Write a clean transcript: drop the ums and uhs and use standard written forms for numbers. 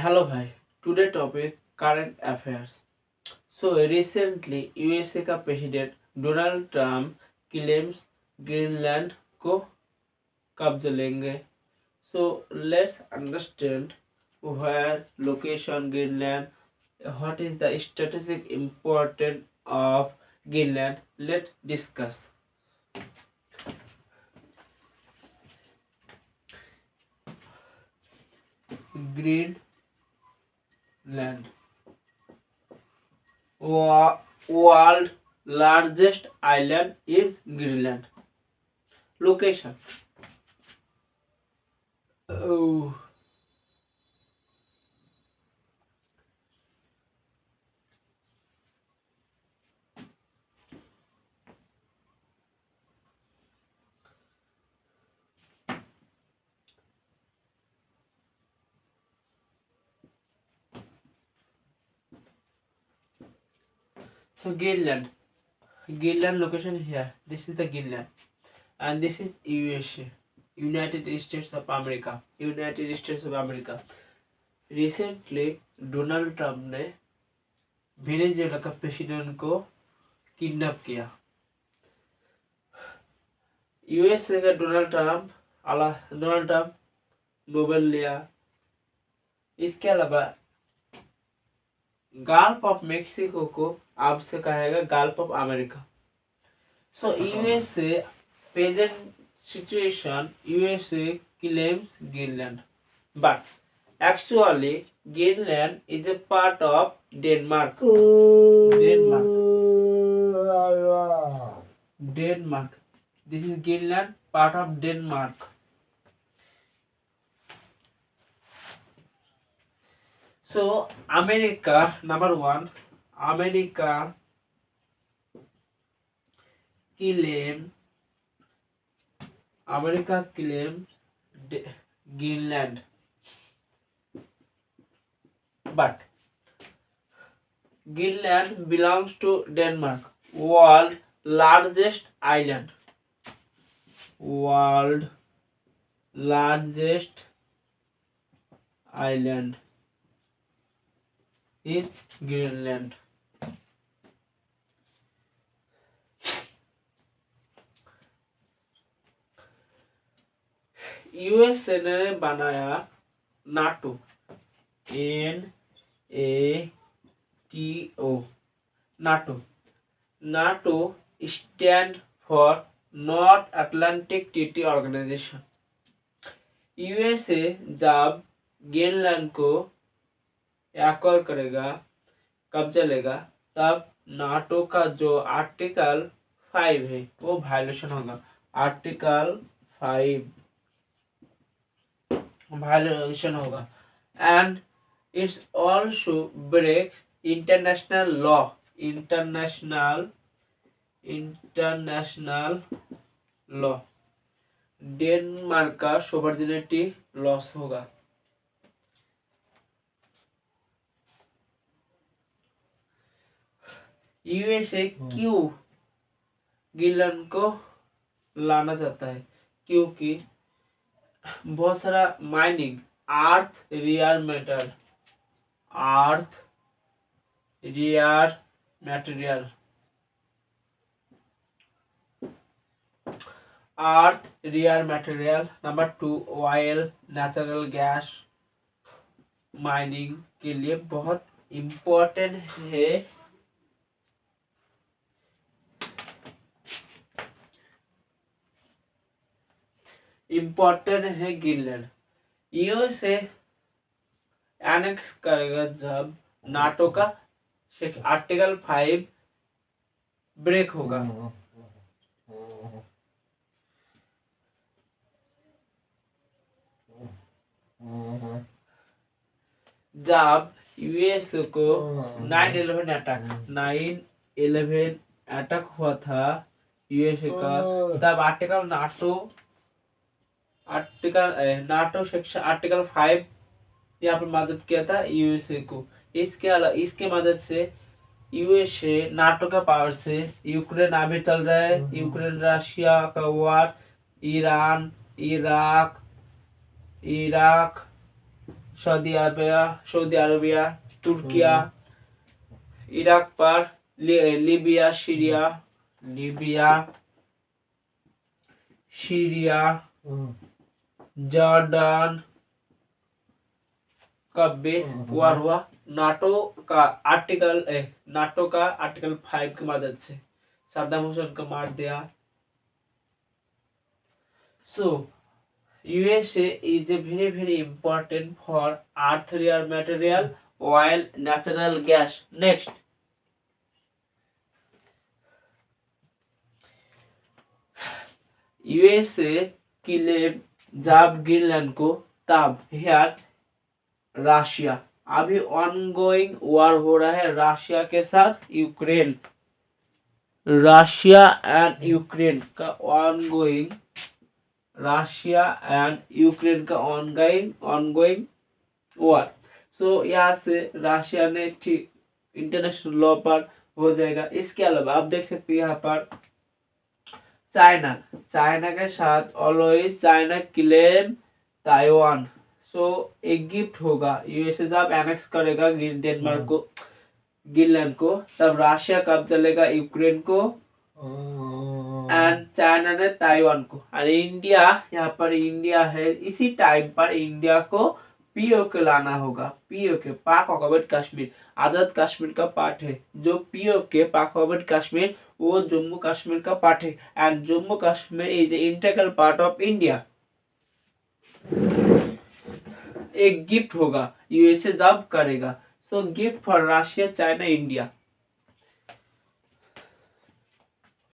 Hello, bhai. Today topic current affairs. So recently USA का president Donald Trump claims Greenland को कब्जा लेंगे. So let's understand where location Greenland, what is the strategic importance of Greenland. Let's discuss. Greenland. World largest island is Greenland. Location. Oh. So Greenland. Greenland location here. This is the Greenland. And this is USA. United States of America. United States of America. Recently Donald Trump ने Venezuela का president को kidnap किया. USA का Donald Trump Nobel लिया. इसके अलावा gulf of Mexico को अब से कहेगा gulf of America. So USA present situation, USA claims Greenland, but actually Greenland is a part of Denmark. Denmark. This is Greenland, part of Denmark. So America, number one, America claims Greenland, but Greenland belongs to Denmark, world largest island. World largest island is Greenland. USA ने बनाया NATO, NATO. NATO stand for North Atlantic Treaty Organisation. USA जब Greenland को acquire करेगा, कब्जा लेगा, तब NATO का जो आर्टिकल 5 है वो वायलेशन होगा. आर्टिकल 5 वायलेशन होगा. And it's also breaks international law. Denmark का सोवरेनिटी लॉस होगा. यूएसए क्यों ग्रीनलैंड को लाना चाहता है? क्योंकि बहुत सारा mining, earth rare material. Number 2, oil, natural gas mining के लिए बहुत इम्पोर्टेंट है. ग्रीनलैंड. यूएसए एनेक्स करेगा जब नाटो का आर्टिकल 5 ब्रेक होगा. जब यूएसए को 9/11 अटैक हुआ था यूएसए का, तब आर्टिकल 5 यहाँ पर मदद किया था यूएसए को. इसके मदद से यूएसए नाटो का पावर से यूक्रेन अभी चल रहा है. यूक्रेन रशिया का war, Iran, Iraq Saudi Arabia, Turkiye, Iraq पर लीबिया, सीरिया, जॉर्डन का बेस वार हुआ नाटो का आर्टिकल 5 की मदद से सद्दाम हुसैन को मार दिया। So USA is a very important for earth rare material, oil, natural gas. Next, USA claim जब ग्रीनलैंड को तब here रशिया अभी ऑनगोइंग वॉर हो रहा है रशिया के साथ यूक्रेन। रशिया एंड यूक्रेन का ऑनगोइंग वॉर। सो यहाँ से रशिया ने ठीक इंटरनेशनल लॉ पर हो जाएगा। इसके अलावा आप देख सकते हैं यहाँ पर चाइना के साथ ऑलवेज चाइना क्लेम ताइवान। सो एक गिफ्ट होगा यूएसए जब एनेक्स करेगा डेनमार्क को ग्रीनलैंड को, तब रशिया कब्जा लेगा यूक्रेन को एंड चाइना ने ताइवान को। और इंडिया यहाँ पर इंडिया है, इसी टाइम पर इंडिया को पीओके लाना होगा। पीओके पाक ऑक्युपाइड कश्मीर आजाद कश्मीर का पार्ट है। जो पीओके पाक ऑक्युपाइड कश्मीर वो जम्मू कश्मीर का पार्ट है and Jammu Kashmir is integral part of India. एक गिफ्ट होगा यूएसए जब करेगा। So gift for Russia, China, India.